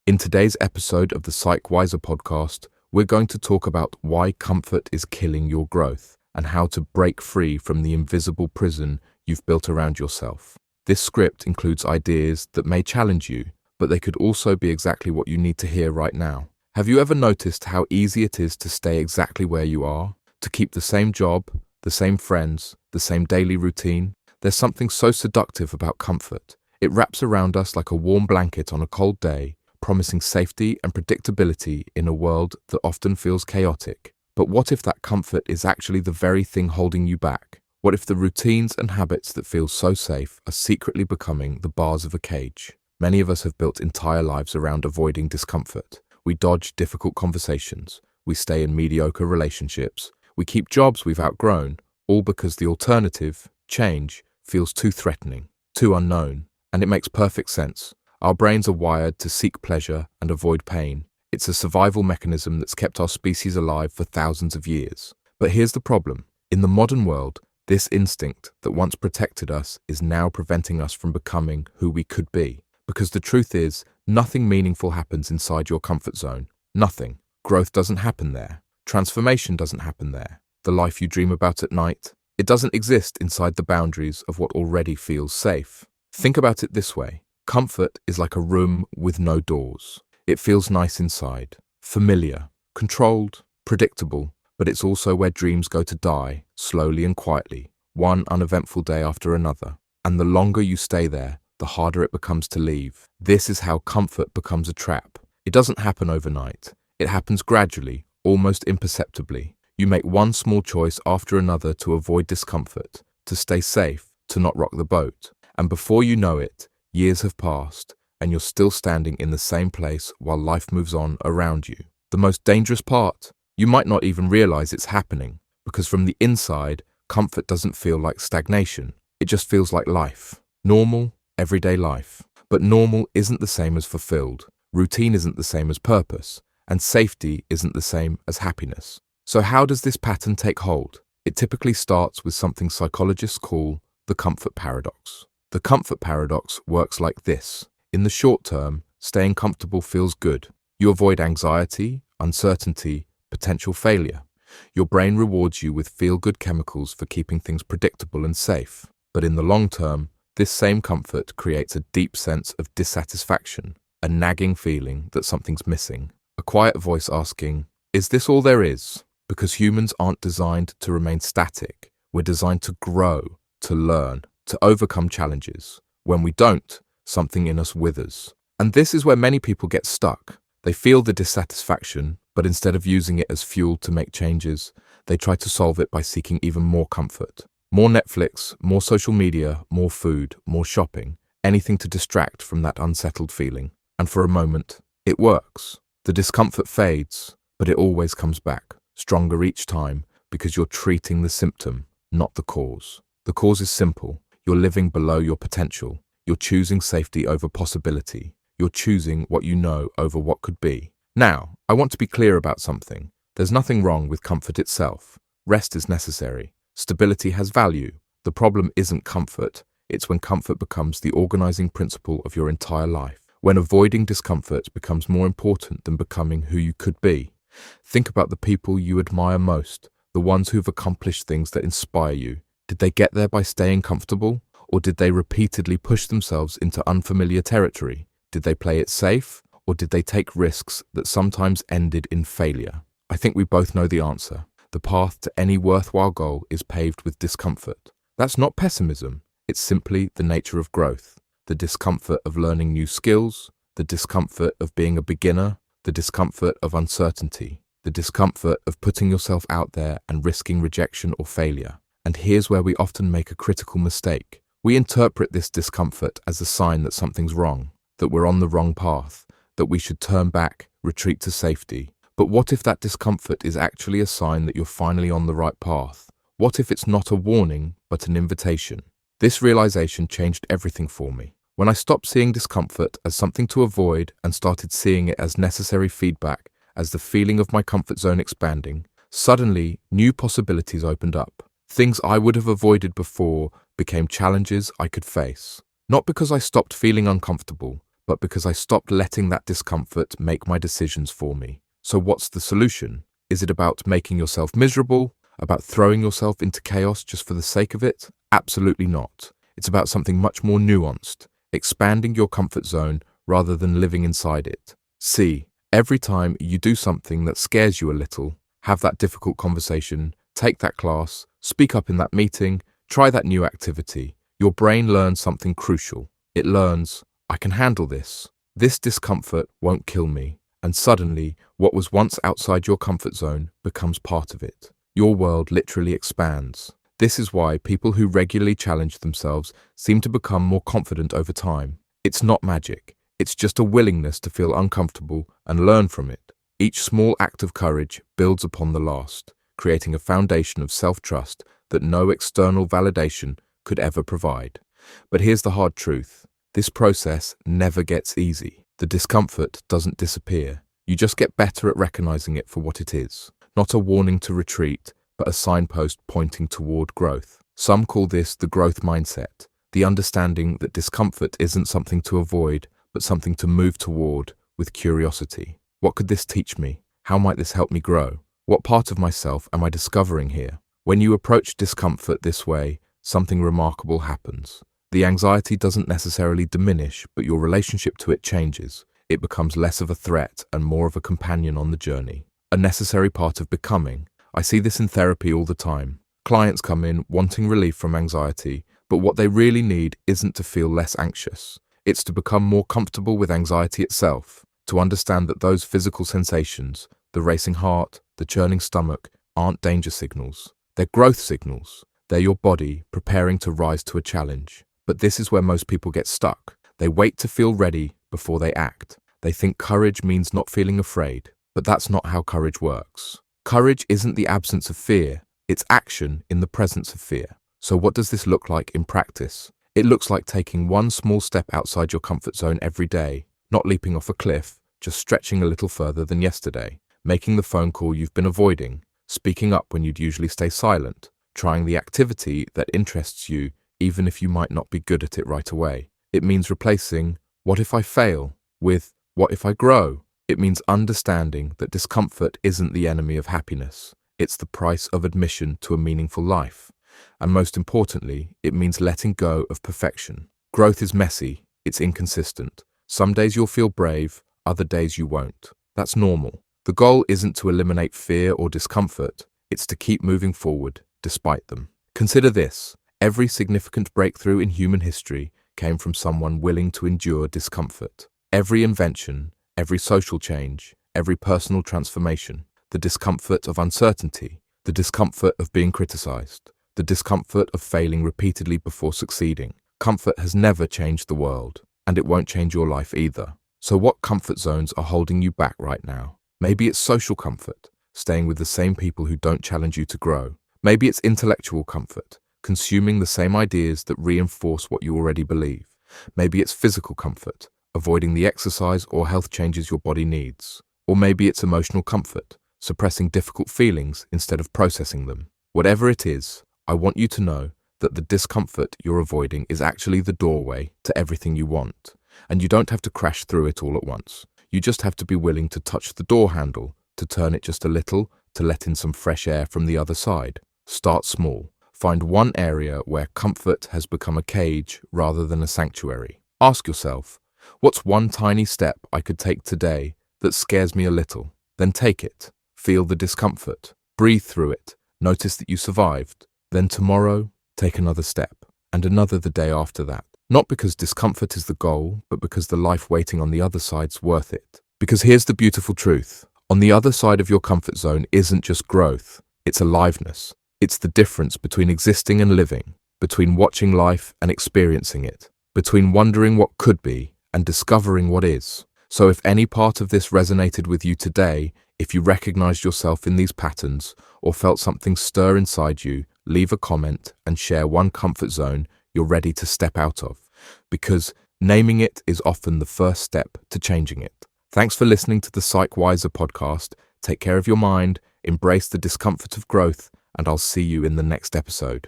In today's episode of the Psych Wiser Podcast, we're going to talk about why comfort is killing your growth and how to break free from the invisible prison you've built around yourself. This script includes ideas that may challenge you, but they could also be exactly what you need to hear right now. Have you ever noticed how easy it is to stay exactly where you are? To keep the same job, the same friends, the same daily routine? There's something so seductive about comfort. It wraps around us like a warm blanket on a cold day, promising safety and predictability in a world that often feels chaotic. But what if that comfort is actually the very thing holding you back? What if the routines and habits that feel so safe are secretly becoming the bars of a cage? Many of us have built entire lives around avoiding discomfort. We dodge difficult conversations. We stay in mediocre relationships. We keep jobs we've outgrown, all because the alternative, change, feels too threatening, too unknown. And it makes perfect sense. Our brains are wired to seek pleasure and avoid pain. It's a survival mechanism that's kept our species alive for thousands of years. But here's the problem. In the modern world, this instinct that once protected us is now preventing us from becoming who we could be. Because the truth is, nothing meaningful happens inside your comfort zone. Nothing. Growth doesn't happen there. Transformation doesn't happen there. The life you dream about at night, it doesn't exist inside the boundaries of what already feels safe. Think about it this way. Comfort is like a room with no doors. It feels nice inside, familiar, controlled, predictable, but it's also where dreams go to die, slowly and quietly, one uneventful day after another. And the longer you stay there, the harder it becomes to leave. This is how comfort becomes a trap. It doesn't happen overnight. It happens gradually, almost imperceptibly. You make one small choice after another to avoid discomfort, to stay safe, to not rock the boat. And before you know it, years have passed, and you're still standing in the same place while life moves on around you. The most dangerous part, you might not even realize it's happening, because from the inside, comfort doesn't feel like stagnation. It just feels like life. Normal, everyday life. But normal isn't the same as fulfilled. Routine isn't the same as purpose. And safety isn't the same as happiness. So how does this pattern take hold? It typically starts with something psychologists call the comfort paradox. The comfort paradox works like this. In the short term, staying comfortable feels good. You avoid anxiety, uncertainty, potential failure. Your brain rewards you with feel-good chemicals for keeping things predictable and safe. But in the long term, this same comfort creates a deep sense of dissatisfaction, a nagging feeling that something's missing, a quiet voice asking, "Is this all there is?" Because humans aren't designed to remain static. We're designed to grow, to learn, to overcome challenges. When we don't, something in us withers. And this is where many people get stuck. They feel the dissatisfaction, but instead of using it as fuel to make changes, they try to solve it by seeking even more comfort. More Netflix, more social media, more food, more shopping, anything to distract from that unsettled feeling. And for a moment, it works. The discomfort fades, but it always comes back, stronger each time, because you're treating the symptom, not the cause. The cause is simple. You're living below your potential. You're choosing safety over possibility. You're choosing what you know over what could be. Now, I want to be clear about something. There's nothing wrong with comfort itself. Rest is necessary. Stability has value. The problem isn't comfort. It's when comfort becomes the organizing principle of your entire life. When avoiding discomfort becomes more important than becoming who you could be. Think about the people you admire most, the ones who've accomplished things that inspire you. Did they get there by staying comfortable? Or did they repeatedly push themselves into unfamiliar territory? Did they play it safe? Or did they take risks that sometimes ended in failure? I think we both know the answer. The path to any worthwhile goal is paved with discomfort. That's not pessimism. It's simply the nature of growth. The discomfort of learning new skills, the discomfort of being a beginner, the discomfort of uncertainty, the discomfort of putting yourself out there and risking rejection or failure. And here's where we often make a critical mistake. We interpret this discomfort as a sign that something's wrong, that we're on the wrong path, that we should turn back, retreat to safety. But what if that discomfort is actually a sign that you're finally on the right path? What if it's not a warning, but an invitation? This realization changed everything for me. When I stopped seeing discomfort as something to avoid and started seeing it as necessary feedback, as the feeling of my comfort zone expanding, suddenly new possibilities opened up. Things I would have avoided before became challenges I could face. Not because I stopped feeling uncomfortable, but because I stopped letting that discomfort make my decisions for me. So what's the solution? Is it about making yourself miserable? About throwing yourself into chaos just for the sake of it? Absolutely not. It's about something much more nuanced, expanding your comfort zone rather than living inside it. See, every time you do something that scares you a little, have that difficult conversation, take that class, speak up in that meeting, try that new activity, your brain learns something crucial. It learns, I can handle this. This discomfort won't kill me. And suddenly, what was once outside your comfort zone becomes part of it. Your world literally expands. This is why people who regularly challenge themselves seem to become more confident over time. It's not magic. It's just a willingness to feel uncomfortable and learn from it. Each small act of courage builds upon the last, creating a foundation of self-trust that no external validation could ever provide. But here's the hard truth. This process never gets easy. The discomfort doesn't disappear. You just get better at recognizing it for what it is. Not a warning to retreat, but a signpost pointing toward growth. Some call this the growth mindset, the understanding that discomfort isn't something to avoid, but something to move toward with curiosity. What could this teach me? How might this help me grow? What part of myself am I discovering here? When you approach discomfort this way, something remarkable happens. The anxiety doesn't necessarily diminish, but your relationship to it changes. It becomes less of a threat and more of a companion on the journey. A necessary part of becoming. I see this in therapy all the time. Clients come in wanting relief from anxiety, but what they really need isn't to feel less anxious. It's to become more comfortable with anxiety itself, to understand that those physical sensations, the racing heart, the churning stomach, aren't danger signals. They're growth signals. They're your body preparing to rise to a challenge. But this is where most people get stuck. They wait to feel ready before they act. They think courage means not feeling afraid, but that's not how courage works. Courage isn't the absence of fear, it's action in the presence of fear. So what does this look like in practice? It looks like taking one small step outside your comfort zone every day, not leaping off a cliff, just stretching a little further than yesterday, making the phone call you've been avoiding, speaking up when you'd usually stay silent, trying the activity that interests you even if you might not be good at it right away. It means replacing, what if I fail, with, what if I grow? It means understanding that discomfort isn't the enemy of happiness. It's the price of admission to a meaningful life. And most importantly, it means letting go of perfection. Growth is messy, it's inconsistent. Some days you'll feel brave, other days you won't. That's normal. The goal isn't to eliminate fear or discomfort, it's to keep moving forward despite them. Consider this. Every significant breakthrough in human history came from someone willing to endure discomfort. Every invention, every social change, every personal transformation, the discomfort of uncertainty, the discomfort of being criticized, the discomfort of failing repeatedly before succeeding. Comfort has never changed the world, and it won't change your life either. So what comfort zones are holding you back right now? Maybe it's social comfort, staying with the same people who don't challenge you to grow. Maybe it's intellectual comfort, consuming the same ideas that reinforce what you already believe. Maybe it's physical comfort, avoiding the exercise or health changes your body needs. Or maybe it's emotional comfort, suppressing difficult feelings instead of processing them. Whatever it is, I want you to know that the discomfort you're avoiding is actually the doorway to everything you want. And you don't have to crash through it all at once. You just have to be willing to touch the door handle, to turn it just a little, to let in some fresh air from the other side. Start small. Find one area where comfort has become a cage rather than a sanctuary. Ask yourself, what's one tiny step I could take today that scares me a little? Then take it. Feel the discomfort. Breathe through it. Notice that you survived. Then tomorrow, take another step. And another the day after that. Not because discomfort is the goal, but because the life waiting on the other side's worth it. Because here's the beautiful truth. On the other side of your comfort zone isn't just growth, it's aliveness. It's the difference between existing and living, between watching life and experiencing it, between wondering what could be and discovering what is. So if any part of this resonated with you today, if you recognized yourself in these patterns or felt something stir inside you, leave a comment and share one comfort zone you're ready to step out of, because naming it is often the first step to changing it. Thanks for listening to the Psych Wiser podcast. Take care of your mind, embrace the discomfort of growth, and I'll see you in the next episode.